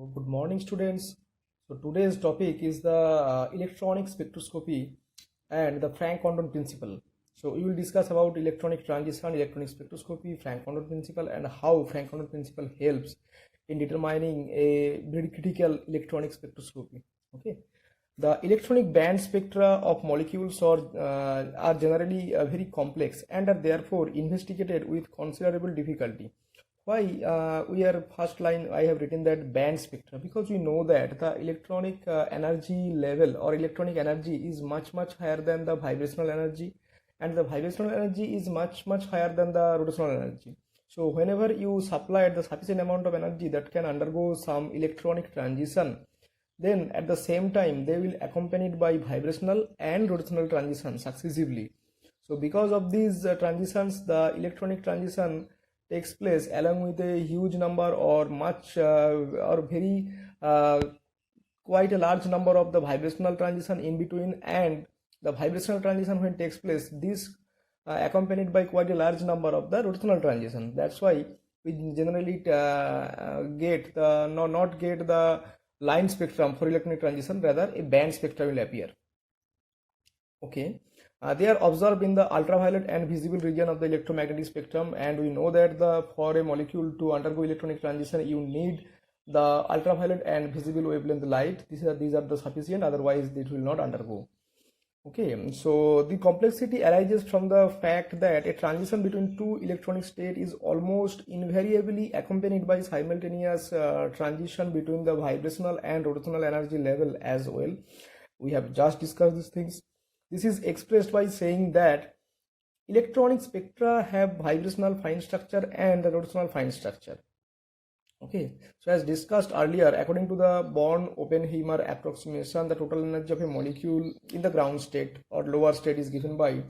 So good morning, students. So today's topic is the electronic spectroscopy and the Frank-Condon principle. So we will discuss about electronic transition, electronic spectroscopy, Frank-Condon principle, and how Frank-Condon principle helps in determining a very critical electronic spectroscopy. Okay. The electronic band spectra of molecules are generally very complex and are therefore investigated with considerable difficulty. Why we are first line I have written that band spectra, because we know that the electronic energy level or electronic energy is much higher than the vibrational energy, and the vibrational energy is much higher than the rotational energy. So whenever you supply the sufficient amount of energy that can undergo some electronic transition, then at the same time they will accompanied by vibrational and rotational transition successively. So because of these transitions, the electronic transition takes place along with a huge number or much or very quite a large number of the vibrational transition in between, and the vibrational transition when takes place, this accompanied by quite a large number of the rotational transition. That's why we generally get the not get the line spectrum for electronic transition, rather a band spectrum will appear. Okay. They are observed in the ultraviolet and visible region of the electromagnetic spectrum, and we know that for a molecule to undergo electronic transition you need the ultraviolet and visible wavelength light. These are the sufficient, otherwise it will not undergo. Okay, so the complexity arises from the fact that a transition between two electronic states is almost invariably accompanied by simultaneous transition between the vibrational and rotational energy level as well. We have just discussed these things. This is expressed by saying that electronic spectra have vibrational fine structure and rotational fine structure. Okay, so as discussed earlier, according to the Born-Oppenheimer approximation, the total energy of a molecule in the ground state or lower state is given by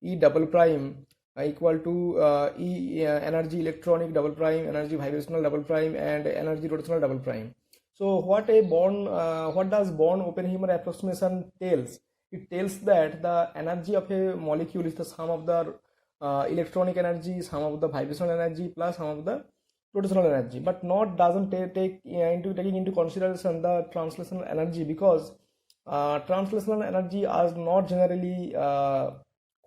E double prime equal to E energy electronic double prime, energy vibrational double prime, and energy rotational double prime. So what does Born-Oppenheimer approximation tells? It tells that the energy of a molecule is the sum of the electronic energy, sum of the vibrational energy plus sum of the rotational energy, but not doesn't taking into consideration the translational energy, because translational energy is not generally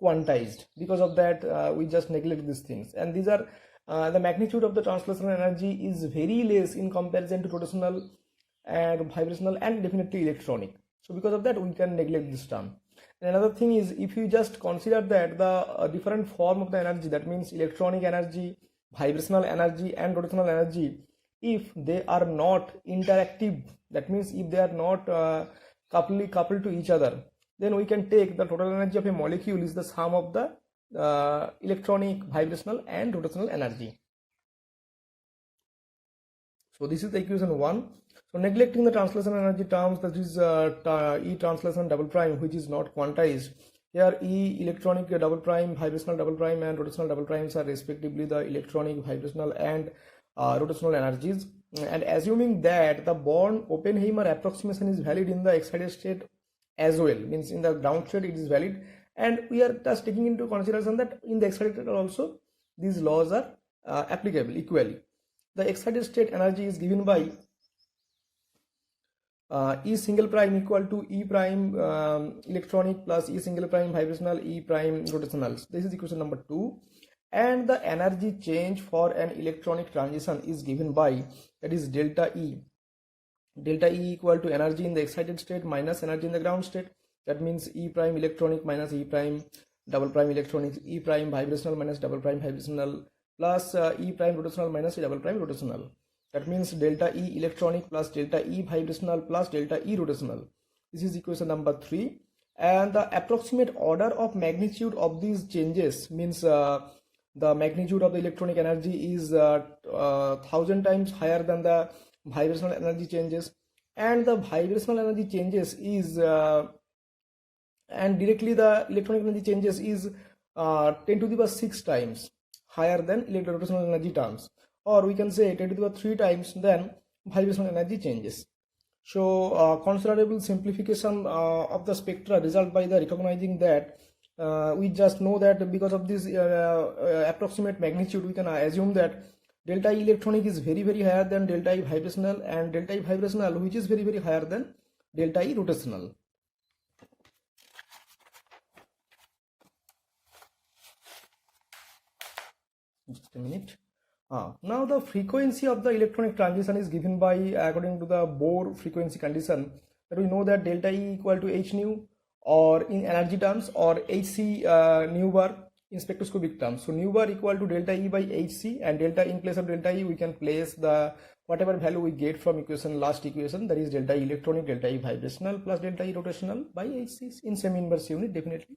quantized. Because of that, we just neglect these things, and these are the magnitude of the translational energy is very less in comparison to rotational and vibrational and definitely electronic. So because of that we can neglect this term. And another thing is, if you just consider that the different form of the energy, that means electronic energy, vibrational energy and rotational energy, if they are not interactive, that means if they are not coupled to each other, then we can take the total energy of a molecule is the sum of the electronic, vibrational and rotational energy. So this is the equation 1. So neglecting the translation energy terms, that is E translation double prime, which is not quantized. Here E electronic double prime, vibrational double prime and rotational double primes are respectively the electronic, vibrational and rotational energies. And assuming that the Born-Oppenheimer approximation is valid in the excited state as well, means in the ground state it is valid, and we are just taking into consideration that in the excited state also these laws are applicable equally. The excited state energy is given by E single prime equal to E prime electronic plus E single prime vibrational, E prime rotational. This is equation number 2. And the energy change for an electronic transition is given by, that is delta E. Delta E equal to energy in the excited state minus energy in the ground state. That means E prime electronic minus E prime double prime electronic, E prime vibrational minus double prime vibrational plus E prime rotational minus E double prime rotational. That means delta E electronic plus delta E vibrational plus delta E rotational. This is equation number 3. And the approximate order of magnitude of these changes means the magnitude of the electronic energy is 1000 times higher than the vibrational energy changes, and the vibrational energy changes is and directly the electronic energy changes is 10 to the power 6 times higher than rotational energy terms, or we can say 10 to the power 3 times than vibrational energy changes. So considerable simplification of the spectra result by the recognizing that we just know that because of this approximate magnitude, we can assume that Delta E electronic is very higher than delta E vibrational, and delta E vibrational which is very higher than delta E rotational. Just a minute. Now the frequency of the electronic transition is given by according to the Bohr frequency condition, that we know that delta E equal to h nu, or in energy terms, or hc nu bar in spectroscopic terms. So nu bar equal to delta E by hc, and delta in place of delta E we can place the whatever value we get from last equation, that is delta E electronic, delta E vibrational plus delta E rotational by hc in semi-inverse unit definitely,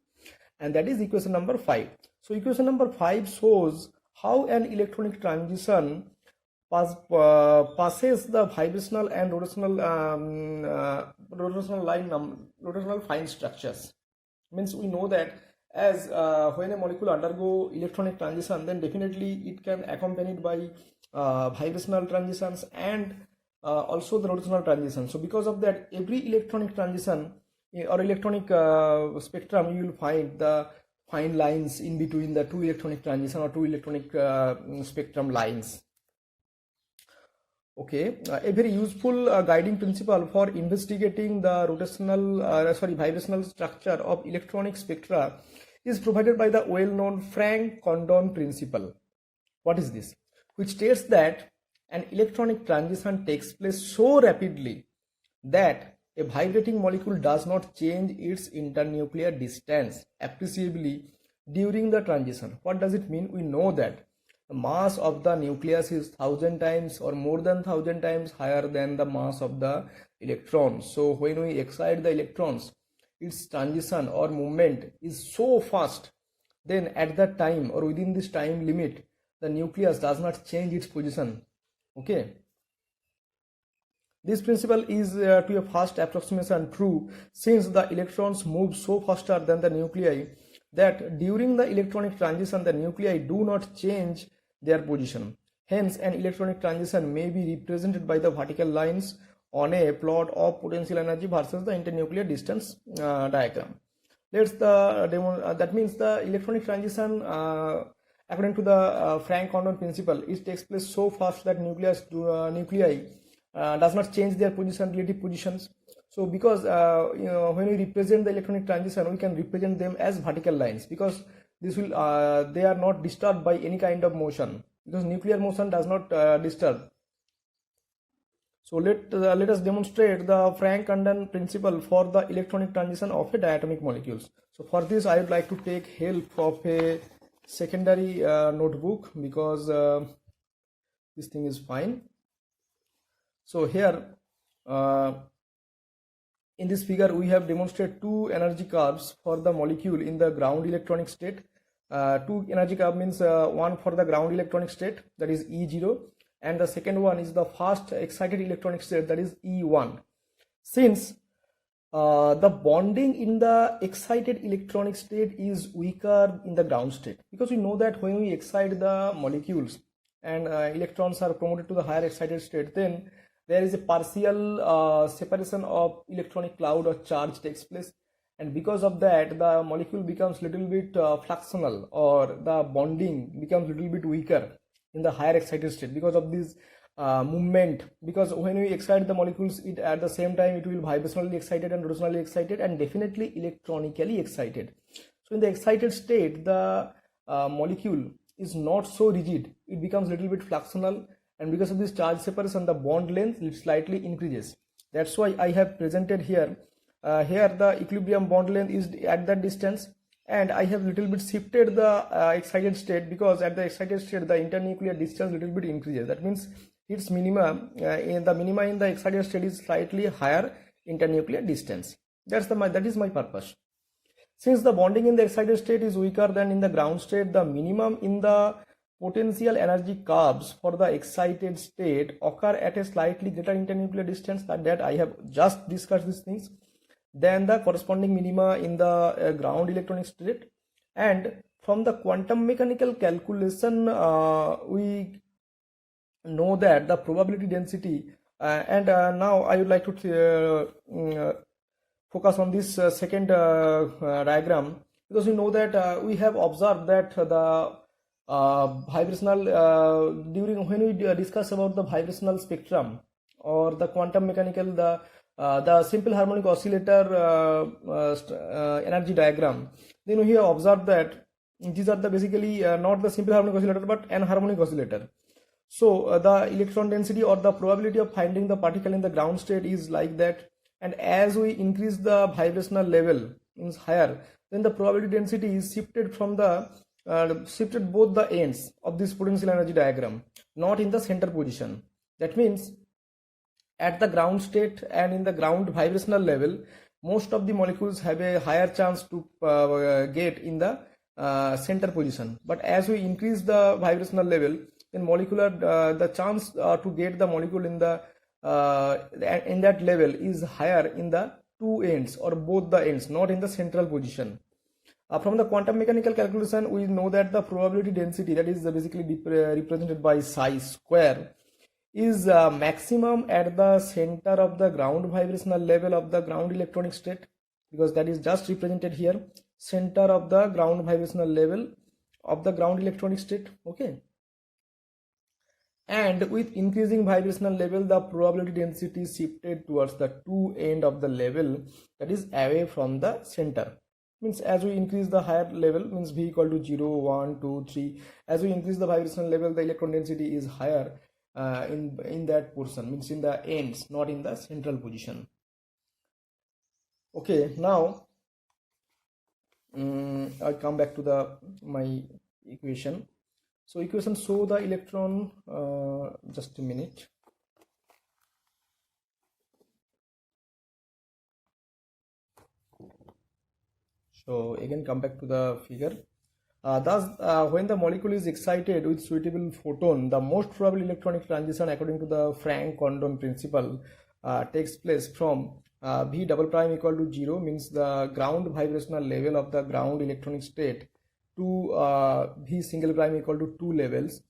and that is equation number 5. So equation number 5 shows how an electronic transition passes the vibrational and rotational fine structures. Means we know that as when a molecule undergo electronic transition, then definitely it can accompanied by vibrational transitions and also the rotational transition. So because of that, every electronic transition or electronic spectrum, you will find the fine lines in between the two electronic transition or two electronic spectrum lines. Okay, a very useful guiding principle for investigating the vibrational structure of electronic spectra is provided by the well-known Franck-Condon principle. What is this? Which states that an electronic transition takes place so rapidly that a vibrating molecule does not change its internuclear distance appreciably during the transition. What does it mean? We know that the mass of the nucleus is 1000 times or more than 1000 times higher than the mass of the electrons. So when we excite the electrons, its transition or movement is so fast, then at that time or within this time limit, the nucleus does not change its position. Okay. This principle is to a fast approximation true, since the electrons move so faster than the nuclei that during the electronic transition the nuclei do not change their position. Hence, an electronic transition may be represented by the vertical lines on a plot of potential energy versus the internuclear distance diagram. That means the electronic transition according to the Franck-Condon principle, it takes place so fast that nuclei does not change their relative positions. So because when we represent the electronic transition, we can represent them as vertical lines, because this will they are not disturbed by any kind of motion, because nuclear motion does not disturb. So let us demonstrate the Franck-Condon principle for the electronic transition of a diatomic molecules. So for this I would like to take help of a secondary notebook, because this thing is fine. So here in this figure we have demonstrated two energy curves for the molecule in the ground electronic state. Two energy curve means one for the ground electronic state, that is E0, and the second one is the fast excited electronic state, that is E1. Since the bonding in the excited electronic state is weaker in the ground state, because we know that when we excite the molecules and electrons are promoted to the higher excited state, then there is a partial separation of electronic cloud or charge takes place, and because of that the molecule becomes little bit fluxional, or the bonding becomes little bit weaker in the higher excited state because of this movement. Because when we excite the molecules, it at the same time it will vibrationally excited and rotationally excited and definitely electronically excited. So in the excited state, the molecule is not so rigid, it becomes little bit fluxional, and because of this charge separation the bond length slightly increases. That's why I have presented here here the equilibrium bond length is at that distance, and I have little bit shifted the excited state, because at the excited state the internuclear distance little bit increases. That means its minima in the excited state is slightly higher internuclear distance. That is my purpose. Since the bonding in the excited state is weaker than in the ground state, the minimum in the potential energy curves for the excited state occur at a slightly greater internuclear distance, that I have just discussed these things, than the corresponding minima in the ground electronic state. And from the quantum mechanical calculation we know that the probability density now I would like to focus on this second diagram, because we know that we have observed that the vibrational during when we discuss about the vibrational spectrum or the quantum mechanical, the simple harmonic oscillator energy diagram, then we have observed that these are the basically not the simple harmonic oscillator but an harmonic oscillator. So the electron density or the probability of finding the particle in the ground state is like that, and as we increase the vibrational level means higher, then the probability density is shifted from the shifted both the ends of this potential energy diagram, not in the center position. That means at the ground state and in the ground vibrational level, most of the molecules have a higher chance to get in the center position. But as we increase the vibrational level, then molecular the chance to get the molecule in that level is higher in the two ends or both the ends, not in the central position. From the quantum mechanical calculation, we know that the probability density, that is basically represented by psi square, is maximum at the center of the ground vibrational level of the ground electronic state, because that is just represented here, center of the ground vibrational level of the ground electronic state. Okay, and with increasing vibrational level, the probability density is shifted towards the two end of the level, that is away from the center. Means as we increase the higher level, means V equal to 0, 1, 2, 3, as we increase the vibrational level, the electron density is higher in that portion, means in the ends, not in the central position. Okay, now I come back to my equation. So equation show the electron, just a minute. So again come back to the figure. Thus, when the molecule is excited with suitable photon, the most probable electronic transition according to the Frank-Condon principle takes place from V double prime equal to 0, means the ground vibrational level of the ground electronic state, to V single prime equal to 2 levels,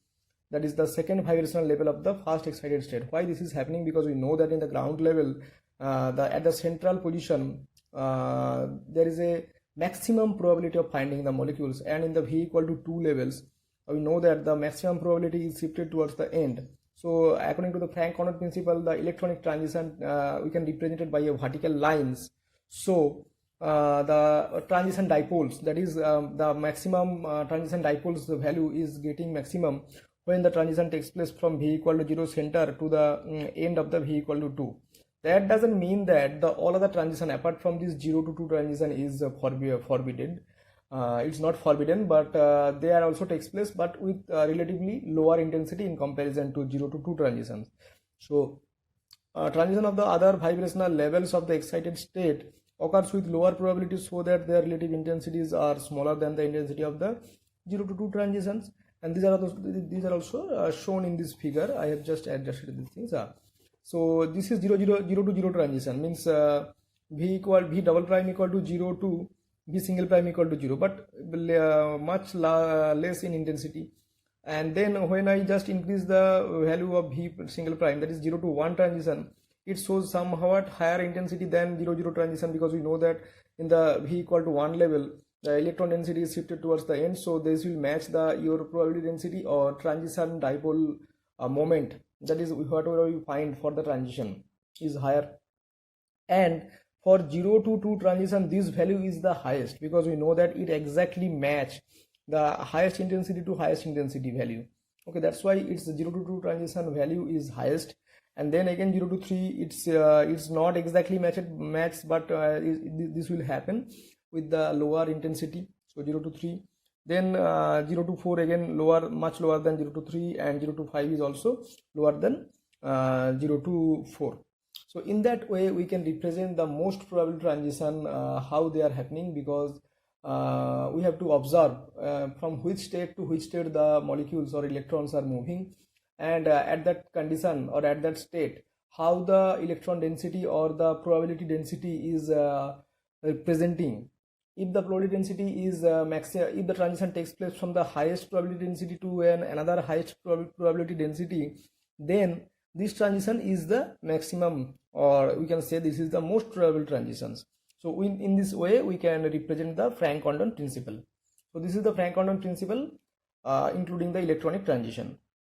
that is the second vibrational level of the first excited state. Why this is happening? Because we know that in the ground level, at the central position, there is a maximum probability of finding the molecules, and in the V equal to 2 levels, we know that the maximum probability is shifted towards the end. So according to the Frank-Condon principle, the electronic transition we can represent it by a vertical lines. So the transition dipoles, that is the maximum transition dipoles, the value is getting maximum when the transition takes place from V equal to 0 center to the end of the V equal to 2. That doesn't mean that all other transition apart from this 0 to 2 transition is forbidden. It's not forbidden, but they are also takes place, but with relatively lower intensity in comparison to 0 to 2 transitions. So transition of the other vibrational levels of the excited state occurs with lower probability, so that their relative intensities are smaller than the intensity of the 0 to 2 transitions, and these are also shown in this figure. I have just adjusted these things. So this is 0 to 0 transition, means V double prime equal to 0 to V single prime equal to 0, but much less in intensity. And then when I just increase the value of V single prime, that is 0 to 1 transition, it shows somewhat higher intensity than 0 transition, because we know that in the V equal to 1 level, the electron density is shifted towards the end, so this will match your probability density or transition dipole moment, that is whatever you find for the transition is higher. And for 0 to 2 transition, this value is the highest, because we know that it exactly match the highest intensity to highest intensity value. Okay, that's why it's 0 to 2 transition value is highest. And then again 0 to 3, it's not exactly matched, but this will happen with the lower intensity. So 0 to 3, then 0 to 4 again lower, much lower than 0 to 3, and 0 to 5 is also lower than 0 to 4. So in that way we can represent the most probable transition, how they are happening, because we have to observe from which state to which state the molecules or electrons are moving, and at that condition or at that state, how the electron density or the probability density is representing. If the probability density is if the transition takes place from the highest probability density to another highest probability density, then this transition is the maximum, or we can say this is the most probable transitions. So in this way we can represent the Frank-Condon principle. So this is the Frank-Condon principle. including the electronic transition.